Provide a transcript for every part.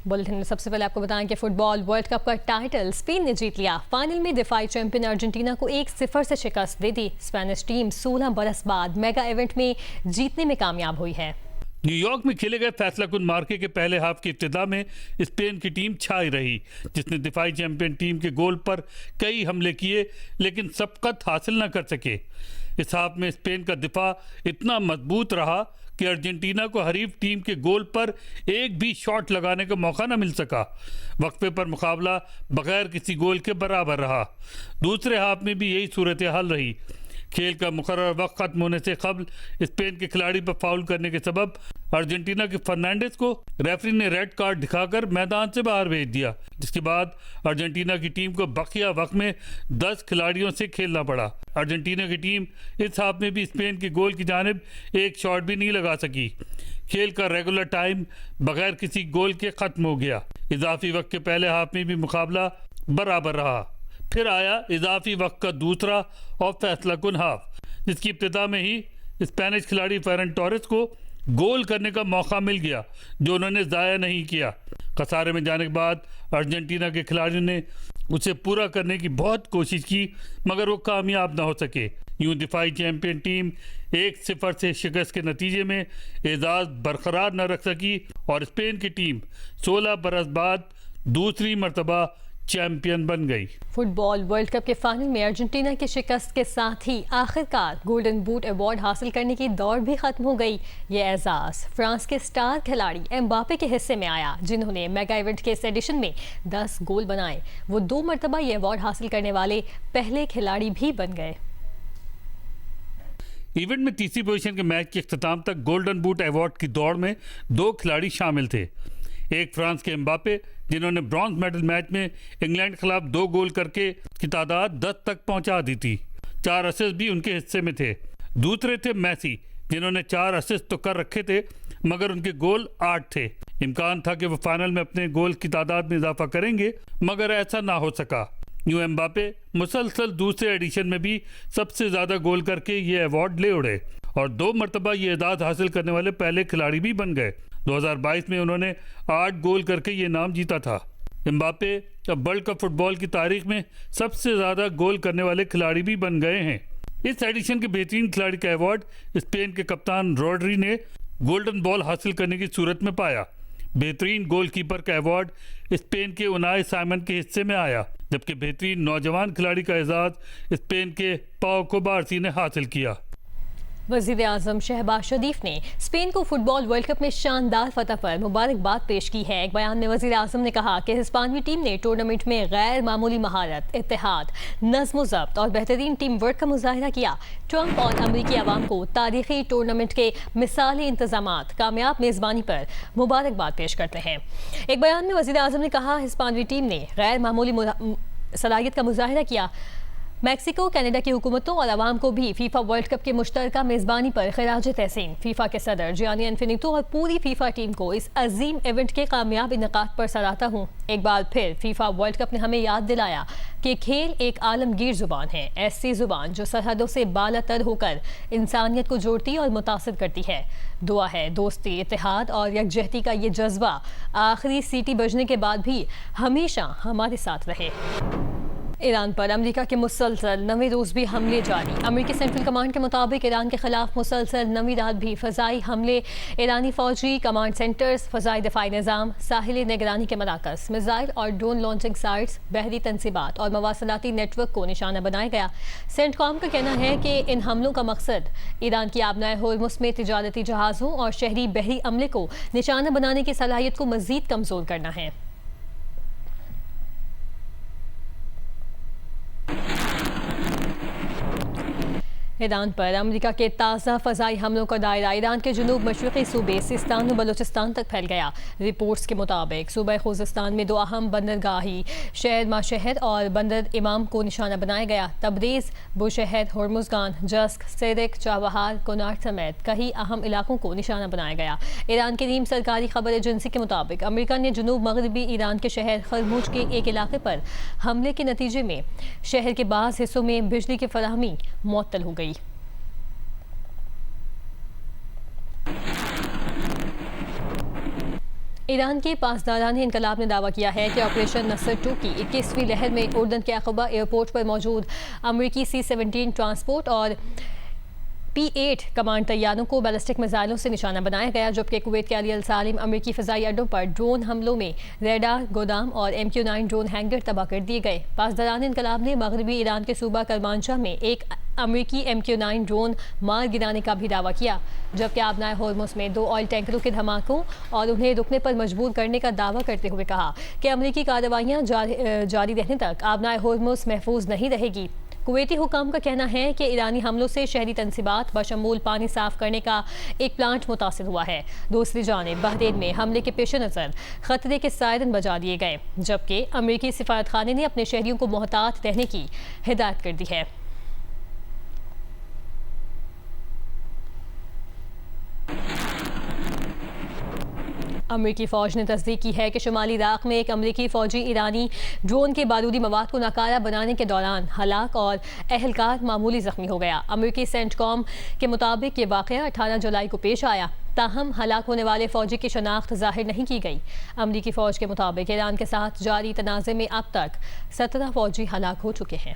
Bulletin में सबसे पहले आपको बताएं कि फुटबॉल वर्ल्ड कप का टाइटल स्पेन ने जीत लिया। फाइनल में दिफाई चैंपियन अर्जेंटीना को 1-0 से शिकस्त दे दी। स्पेनिश टीम 16 बरस बाद मेगा इवेंट में जीतने में कामयाब हुई है। न्यूयॉर्क में खेले गए फैसलाकुन मार्के के पहले हाफ की इब्तिदा में स्पेन की टीम छाई रही, जिसने दिफाई चैंपियन टीम के गोल पर कई हमले किए लेकिन सबकत हासिल न कर सके। इस हाफ में स्पेन का दिफा इतना मजबूत रहा कि अर्जेंटीना को हरीफ टीम के गोल पर एक भी शॉट लगाने का मौका न मिल सका। वक्फे पर मुकाबला बगैर किसी गोल के बराबर रहा। दूसरे हाफ में भी यही सूरत हाल रही। खेल का मुकर्रर वक्त खत्म होने से कबल स्पेन के खिलाड़ी पर फाउल करने के सबब अर्जेंटीना के फर्नांडिस को रेफरी ने रेड कार्ड दिखाकर मैदान से बाहर भेज दिया, जिसके बाद अर्जेंटीना की टीम को बकिया वक्त में 10 खिलाड़ियों से खेलना पड़ा। अर्जेंटीना की टीम इस हाफ में भी स्पेन के गोल की जानिब एक शॉट भी नहीं लगा सकी। खेल का रेगुलर टाइम बगैर किसी गोल के खत्म हो गया। इजाफी वक्त के पहले हाफ में भी मुकाबला बराबर रहा। फिर आया इजाफी वक्त का दूसरा और फैसलाकुन हाफ, जिसकी इब्तिदा में ही स्पेनिश खिलाड़ी फेरन टोरेस को गोल करने का मौका मिल गया, जो उन्होंने ज़ाया नहीं किया। खसारे में जाने के बाद अर्जेंटीना के खिलाड़ियों ने उसे पूरा करने की बहुत कोशिश की, मगर वो कामयाब न हो सके। यूं दिफाई चैंपियन टीम 1-0 से शिकस्त के नतीजे में एजाज़ बरकरार न रख सकी और स्पेन की टीम 16 बरस बाद दूसरी मरतबा चैंपियन बन गई। फुटबॉल वर्ल्ड कप के फाइनल में अर्जेंटीना की शिकस्त के साथ ही आखिरकार गोल्डन बूट अवार्ड हासिल करने की दौड़ भी खत्म हो गई। ये एजाज फ्रांस के स्टार खिलाड़ी एम्बापे के हिस्से में आया, जिन्होंने मेगा इवेंट के इस एडिशन में 10 गोल बनाए। वो 2 मरतबा ये अवार्ड हासिल करने वाले पहले खिलाड़ी भी बन गए। इवेंट में तीसरी पोजीशन के मैच के अख्ताम तक गोल्डन बूट अवार्ड की दौड़ में 2 खिलाड़ी शामिल थे। एक फ्रांस के एम्बापे, जिन्होंने ब्रॉन्ज मेडल मैच में इंग्लैंड के खिलाफ 2 गोल करके की तादाद 10 तक पहुंचा दी थी। 4 असिस्ट भी उनके हिस्से में थे। दूसरे थे मैसी, जिन्होंने 4 असिस्ट तो कर रखे थे, मगर उनके गोल 8 थे। इम्कान था कि वो फाइनल में अपने गोल की तादाद में इजाफा करेंगे, मगर ऐसा ना हो सका। यूं एम्बापे मुसलसल दूसरे एडिशन में भी सबसे ज़्यादा गोल करके ये अवार्ड ले उड़े और 2 मरतबा ये एजाज़ हासिल करने वाले पहले खिलाड़ी भी बन गए। 2022 में उन्होंने 8 गोल करके ये नाम जीता था। एम्बापे अब वर्ल्ड कप फुटबॉल की तारीख में सबसे ज़्यादा गोल करने वाले खिलाड़ी भी बन गए हैं। इस एडिशन के बेहतरीन खिलाड़ी का अवार्ड स्पेन के कप्तान रोड्री ने गोल्डन बॉल हासिल करने की सूरत में पाया। बेहतरीन गोलकीपर का अवार्ड स्पेन के उनाई साइमन के हिस्से में आया, जबकि बेहतरीन नौजवान खिलाड़ी का एजाज़ स्पेन के पाओ कुबार्सी ने हासिल किया। वज़ीर आज़म शहबाज शरीफ ने स्पेन को फुटबॉल वर्ल्ड कप में शानदार फतह पर मुबारकबाद पेश की है। एक बयान में वज़ीर आज़म ने कहा कि हिस्पानवी टीम ने टूर्नामेंट में गैर मामूली महारत, इत्तेहाद, नज़्म ज़ब्त और बेहतरीन टीम वर्क का मुजाहिरा किया। ट्रंप और अमरीकी अवाम को तारीखी टूर्नामेंट के मिसाली इंतजामात, कामयाब मेज़बानी पर मुबारकबाद पेश करते हैं। एक बयान में वज़ीर आज़म ने कहा, हिस्पानवी टीम ने गैर मामूली सलाहियत का मुजाहिरा किया। मैक्सिको, कनाडा की हुकूमतों और आवाम को भी फीफा वर्ल्ड कप के मुश्तरका मेज़बानी पर खिराज तहसीन। फीफा के सदर जियानी इन्फिनिटो और पूरी फीफा टीम को इस अजीम इवेंट के कामयाब इनेकाद पर सराहता हूँ। एक बार फिर फीफा वर्ल्ड कप ने हमें याद दिलाया कि खेल एक आलमगीर ज़ुबान है, ऐसी ज़ुबान जो सरहदों से बालातर होकर इंसानियत को जोड़ती और मुतासिब करती है। दुआ है दोस्ती, इत्तेहाद और यकजहती का ये जज्बा आखिरी सीटी बजने के बाद भी हमेशा हमारे साथ रहे। ईरान पर अमेरिका के मुसलसल 9वें रोज़ भी हमले जारी। अमेरिकी सेंट्रल कमांड के मुताबिक ईरान के खिलाफ मुसलसल 9वीं रात भी फ़ज़ाई हमले, ईरानी फ़ौजी कमांड सेंटर्स, फ़ज़ाई दिफाई निज़ाम, साहिली निगरानी के मराकज़, मिज़ाइल और ड्रोन लॉन्चिंग साइट्स, बहरी तनसीबात और मवासलाती नेटवर्क को निशाना बनाया गया। सेंटकॉम का कहना है कि इन हमलों का मकसद ईरान की आबनाए होर्मुज़ में तिजारती जहाज़ों और शहरी बहरी अमले को निशाना बनाने की सलाहियत को मज़ीद कमज़ोर करना है। ईरान पर अमेरिका के ताज़ा फ़ज़ाई हमलों का दायरा ईरान के जुनूब मशरक़ी सूबे सिस्तान और बलूचिस्तान तक फैल गया। रिपोर्ट्स के मुताबिक सूबा खुज़स्तान में 2 अहम बंदरगाही शहर माशहर और बंदर इमाम को निशाना बनाया गया। Tabriz, Bushehr, Hormozgan, Jask, Sirik, Chabahar, कोनाट समेत कई अहम इलाकों को निशाना बनाया गया। ईरान की नीम सरकारी खबर एजेंसी के मुताबिक अमेरिका ने जुनूब मगरबी ईरान के शहर खरमूज के एक इलाके पर हमले के नतीजे में शहर के बाज़ हिस्सों में बिजली की फराहमी मुअत्तल हो गई। ईरान के पासदारान इनकलाब ने दावा किया है कि ऑपरेशन नसर 2 की 21वीं लहर में उर्दन के अक़बा एयरपोर्ट पर मौजूद अमरीकी C-17 ट्रांसपोर्ट और P-8 कमांड तैयारों को बैलिस्टिक मिसाइलों से निशाना बनाया गया, जबकि कुवैत के अली अल सालिम अमरीकी फ़ज़ाई अड्डों पर ड्रोन हमलों में रेडार गोदाम और MQ-9 ड्रोन हैंगर तबाह कर दिए गए। पासदारान इनकलाब ने मगरबी ईरान के सूबा करमांशा में एक अमरीकी MQ-9 ड्रोन मार गिराने का भी दावा किया, जबकि आबनाए होर्मुज़ में 2 ऑयल टैंकरों के धमाकों और उन्हें रुकने पर मजबूर करने का दावा करते हुए कहा कि अमरीकी कार्रवाइयाँ जारी रहने तक आबनाए होर्मुज़ महफूज नहीं रहेगी। कुवैती हुकाम का कहना है कि ईरानी हमलों से शहरी तनसीबात बशमूल पानी साफ करने का एक प्लांट मुतासिर हुआ है। दूसरी जानिब बहरीन में हमले के पेश नज़र खतरे के सायरन बजा दिए गए, जबकि अमरीकी सिफारतखाने ने अपने शहरियों को मोहतात रहने की हिदायत कर दी है। अमरीकी फ़ौज ने तस्दीक की है कि शुमाली इराक़ में एक अमरीकी फ़ौजी ईरानी ड्रोन के बारूदी मवाद को नाकारा बनाने के दौरान हलाक और अहलकार मामूली ज़ख्मी हो गया। अमरीकी सेंटकॉम के मुताबिक ये वाक़या 18 जुलाई को पेश आया, ताहम हलाक होने वाले फ़ौजी की शनाख्त ज़ाहिर नहीं की गई। अमरीकी फ़ौज के मुताबिक ईरान के साथ जारी तनाज़े में अब तक 17 फ़ौजी हलाक हो चुके हैं।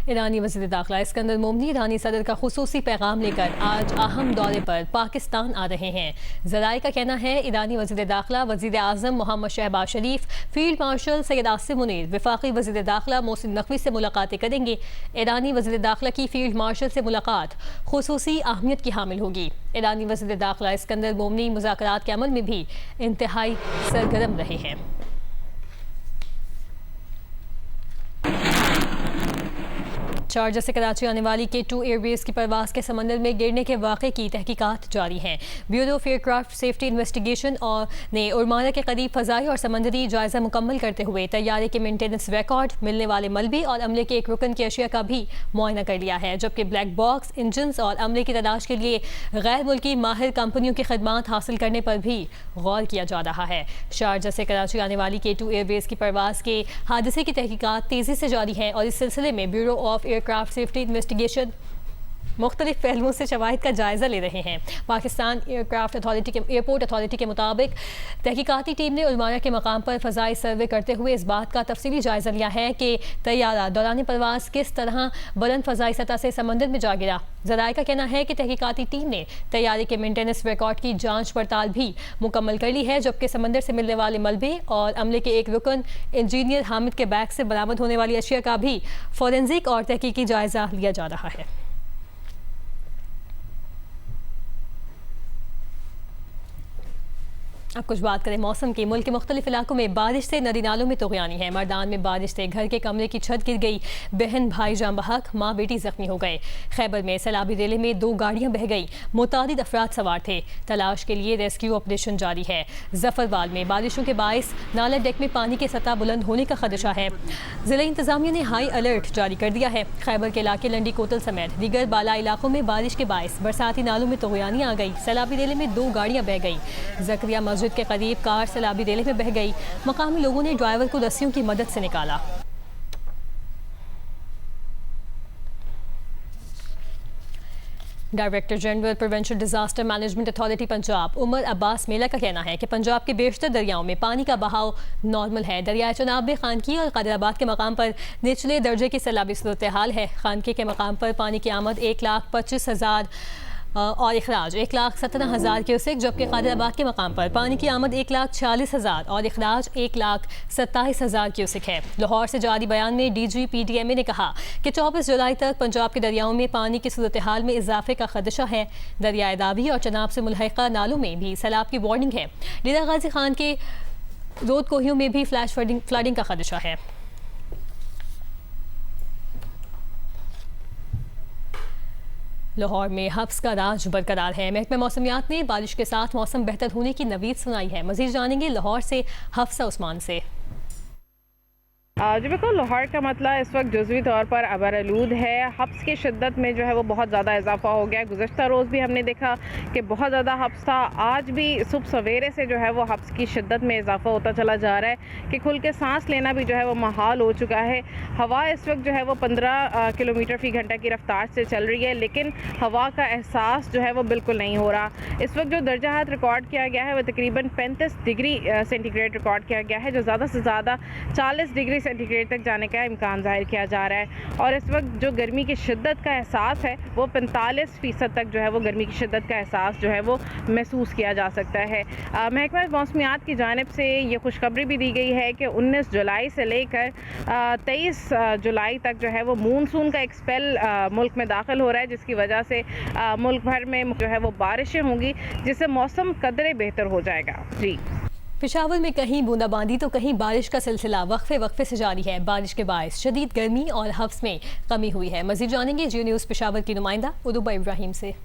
ईरानी वज़ीर दाखिला इस्कंदर मोमनी ईरानी सदर का खुसूसी पैगाम लेकर आज अहम दौरे पर पाकिस्तान आ रहे हैं। ज़राए का कहना है ईरानी वज़ीर दाखिला वज़ीर आज़म मोहम्मद शहबाज शरीफ, फील्ड मार्शल सैयद आसिम मुनीर, वफाकी वज़ीर दाखिला मोहसिन नकवी से मुलाकातें करेंगे। ईरानी वज़ीर दाखिला की फील्ड मार्शल से मुलाकात खुसूसी अहमियत की हामिल होगी। ईरानी वज़ीर दाखिला इस्कंदर मोमनी मुज़ाकरात के अमल में भी इंतहाई सरगर्म रहे हैं। शारजा से कराची आने वाली K2 एयरवेज की परवाज़ के समंदर में गिरने के वाक़े की तहकीकात जारी हैं। Bureau of aircraft safety investigation ने उर्माना के करीब फ़ज़ाई और समंदरी जायज़ा मुकम्मल करते हुए तैयारे के मेंटेनेंस रिकॉर्ड, मिलने वाले मलबे और अमले के एक रुकन की अशिया का भी मुआयना कर लिया है, जबकि ब्लैक बॉक्स, इंजन्स और अमले की तलाश के लिए गैर मुल्की माहिर कंपनियों की खदमात हासिल करने पर भी गौर किया जा रहा है। शारजा से कराची आने वाली K2 एयरवेज की परवाज़ के हादसे की तहकीकात तेज़ी से जारी है और इस सिलसिले में bureau of aircraft safety investigation मुख्तलिफ पहलुओं से शवाहिद का जायज़ा ले रहे हैं। पाकिस्तान एयरपोर्ट अथॉरिटी के मुताबिक तहकीकाती टीम ने उलमाना के मकाम पर फ़ज़ाई सर्वे करते हुए इस बात का तफसीली जायज़ा लिया है कि तैयारा दौरान परवाज़ किस तरह बुलंद फ़ज़ाई सतह से समंदर में जा गिरा। ज़राए का कहना है कि तहकीकाती टीम ने तैयारे के मेंटेनेंस रिकॉर्ड की जाँच पड़ताल भी मुकम्मल कर ली है, जबकि समंदर से मिलने वाले मलबे और अमले के एक रुकन इंजीनियर हामिद के बैग से बरामद होने वाली अशिया का भी फोरेंसिक और तहकीकी जायज़ा लिया जा रहा है। अब कुछ बात करें मौसम की। मुल्क के मुख्तलिफ इलाकों में बारिश से नदी नालों में तुग़यानी है। मर्दान में बारिश से घर के कमरे की छत गिर गई, बहन भाई जान बहक, माँ बेटी जख्मी हो गए। खैबर में सैलाबी रेले में 2 गाड़ियां बह गई, मुतादिद अफराद सवार थे। तलाश के लिए रेस्क्यू ऑपरेशन जारी है। जफरवाल में बारिशों के बायस नाला डेक में पानी की सतह बुलंद होने का खदशा है। जिला इंतजामिया ने हाई अलर्ट जारी कर दिया है। खैबर के इलाके लंडी कोतल समेत दीगर बाला इलाकों में बारिश के बायस बरसाती नालों में तुग़यानी आ गई। सैलाबी रेले में 2 गाड़ियां बह गई। जकरिया मस्जिद के करीब कार सैलाबी रेले में बह गई। मकामी लोगों ने ड्राइवर को रस्सियों की मदद से निकाला। Director general prevention disaster management authority Punjab Umar Abbas Mela का कहना है कि पंजाब के बेशतर दरियाओं में पानी का बहाव नॉर्मल है। दरिया चनाब में खानकी और कादिराबाद के मकाम पर निचले दर्जे की सैलाबी सूरत हाल है। खानकी के मकाम पर पानी की आमद 1,25,000 और अखराज 1,17,000 क्यूसेक, जबकि कादिराबाद के मकाम पर पानी की आमद 1,40,000 और अखराज 1,27,000 क्यूसेक है। लाहौर से जारी बयान में DGPDMA ने कहा कि 24 जुलाई तक पंजाब के दरियाओं में पानी की सूरत हाल में इजाफे का खदशा है। दरियाए दावी और चनाब से मुल्हका नालों में भी सैलाब की वार्निंग है। लीला गाजी खान के रोद कोहियों में भी फ्लैश फ्लडिंग का खदशा है। लाहौर में हफ्स का राज बरकरार है। महकमा मौसमियात ने बारिश के साथ मौसम बेहतर होने की नवीद सुनाई है। मजीद जानेंगे लाहौर से हफ्सा उस्मान से। जी बिल्कुल, लाहौर का मतला इस वक्त जुज़वी तौर पर अबरआलूद है। हब्स की शिद्दत में जो है वो बहुत ज़्यादा इजाफा हो गया है। गुज़श्ता रोज़ भी हमने देखा कि बहुत ज़्यादा हब्स था। आज भी सुबह सवेरे से जो है वो हब्स की शिद्दत में इजाफा होता चला जा रहा है कि खुल के सांस लेना भी जो है वो महाल हो चुका है। हवा इस वक्त जो है वो 15 किलोमीटर फ़ी घंटा की रफ्तार से चल रही है, लेकिन हवा का एहसास जो है वो बिल्कुल नहीं हो रहा। इस वक्त जो दर्जा हरारत रिकॉर्ड किया गया है वो तकरीबन 35 डिग्री सेंटीग्रेड रिकॉर्ड किया गया है, जो ज़्यादा से ज़्यादा 40 डिग्री सेंटीग्रेड तक जाने का इम्कान ज़ाहिर किया जा रहा है। और इस वक्त जो गर्मी की शिद्दत का एहसास है वो 45% तक जो है वो गर्मी की शिद्दत का एहसास जो है वो महसूस किया जा सकता है। महकमा मौसमियात की जानिब से ये खुशखबरी भी दी गई है कि 19 जुलाई से लेकर 23 जुलाई तक जो है वो मानसून का एक स्पेल मुल्क में दाखिल हो रहा है, जिसकी वजह से मुल्क भर में जो है वो बारिशें होंगी, जिससे मौसम कदरे बेहतर हो जाएगा। जी, पेशावर में कहीं बूंदाबांदी तो कहीं बारिश का सिलसिला वक्फे वक्फे से जारी है। बारिश के बायस शदीद गर्मी और हफ्स में कमी हुई है। मजीद जानेंगे जियो न्यूज़ पेशावर की नुमाइंदा उदुबा इब्राहिम से।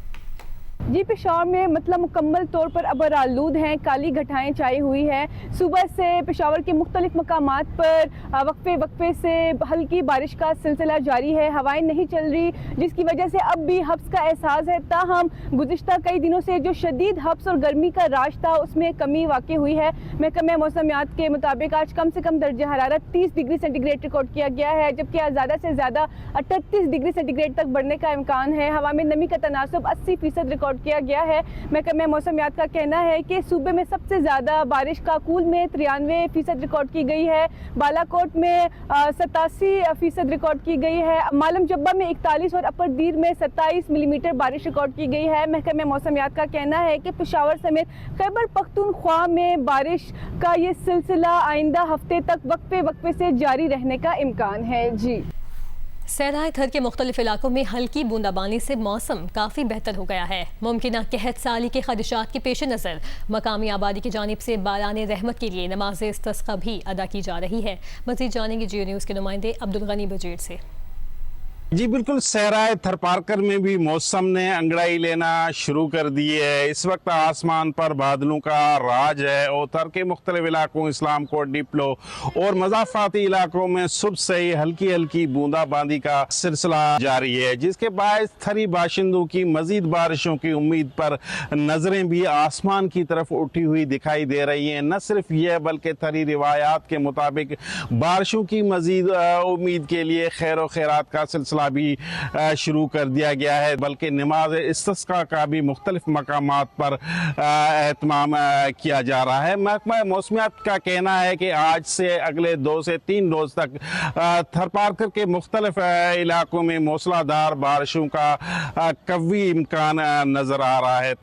जी, पेशावर में मतलब मुकम्मल तौर पर अबरआलूद हैं, काली घटाएं छाई हुई हैं। सुबह से पेशावर के मुख्तलिफ मकामात पर वक्फे वक्फे से हल्की बारिश का सिलसिला जारी है। हवाएं नहीं चल रही, जिसकी वजह से अब भी हब्स का एहसास है। ताहम गुज़िश्ता कई दिनों से जो शदीद हब्स और गर्मी का राज था उसमें कमी वाक़ई हुई है। महकमा मौसमियात के मुताबिक आज कम से कम दर्जा हरारत 30 डिग्री सेंटीग्रेड रिकॉर्ड किया गया है, जबकि आज ज़्यादा से ज़्यादा 38 डिग्री सेंटीग्रेड तक बढ़ने का इम्कान है। हवा में नमी का तनासुब 80% रिकॉर्ड किया गया है। महकमा मौसमियात का कहना है कि सूबे में सबसे ज़्यादा बारिश काकूल में 93% रिकॉर्ड की गई है, बालाकोट में 87% रिकॉर्ड की गई है, मालम जब्बा में 41 और अपर दीर में 27 मिलीमीटर बारिश रिकॉर्ड की गई है। महकमा मौसमियात का कहना है कि पेशावर समेत खैबर पख्तूनख्वा में बारिश का ये सिलसिला आइंदा हफ्ते तक वक्फे वक्फे से जारी रहने का इम्कान है। जी, सहराए थर के मुख्तलिफ इलाकों में हल्की बूंदाबांदी से मौसम काफ़ी बेहतर हो गया है। मुमकिन कहत साली के खदशात के पेश नज़र मकामी आबादी की जानिब से बाराने रहमत के लिए नमाज इस्तिस्क़ा भी अदा की जा रही है। मज़ीद जानेंगे जियो न्यूज़ के नुमाइंदे अब्दुल गनी बजीर से। जी बिल्कुल, सहराए थरपारकर में भी मौसम ने अंगड़ाई लेना शुरू कर दी है। इस वक्त आसमान पर बादलों का राज है और थर के मुख्तलिफ इलाकों इस्लाम कोट, डिप्लो और मज़ाफ़ाती इलाकों में सुबह से ही हल्की हल्की बूंदाबांदी का सिलसिला जारी है, जिसके बायस थरी बाशिंदों की मज़ीद बारिशों की उम्मीद पर नज़रें भी आसमान की तरफ उठी हुई दिखाई दे रही हैं। न सिर्फ यह बल्कि थरी रिवायात के मुताबिक बारिशों की मज़ीद उम्मीद के लिए खैर व खैरात का सिलसिला भी शुरू कर दिया गया है, बल्कि नमाज इस्तिस्क़ा का भी मुख्तलिफ मकामात पर एहतमाम किया जा रहा है। महकमा मौसमियात का कहना है कि आज से अगले 2 से 3 रोज़ तक थरपारकर के मुख्तलिफ इलाकों में मूसलाधार बारिशों का कवी इम्कान नज़र आ रहा है।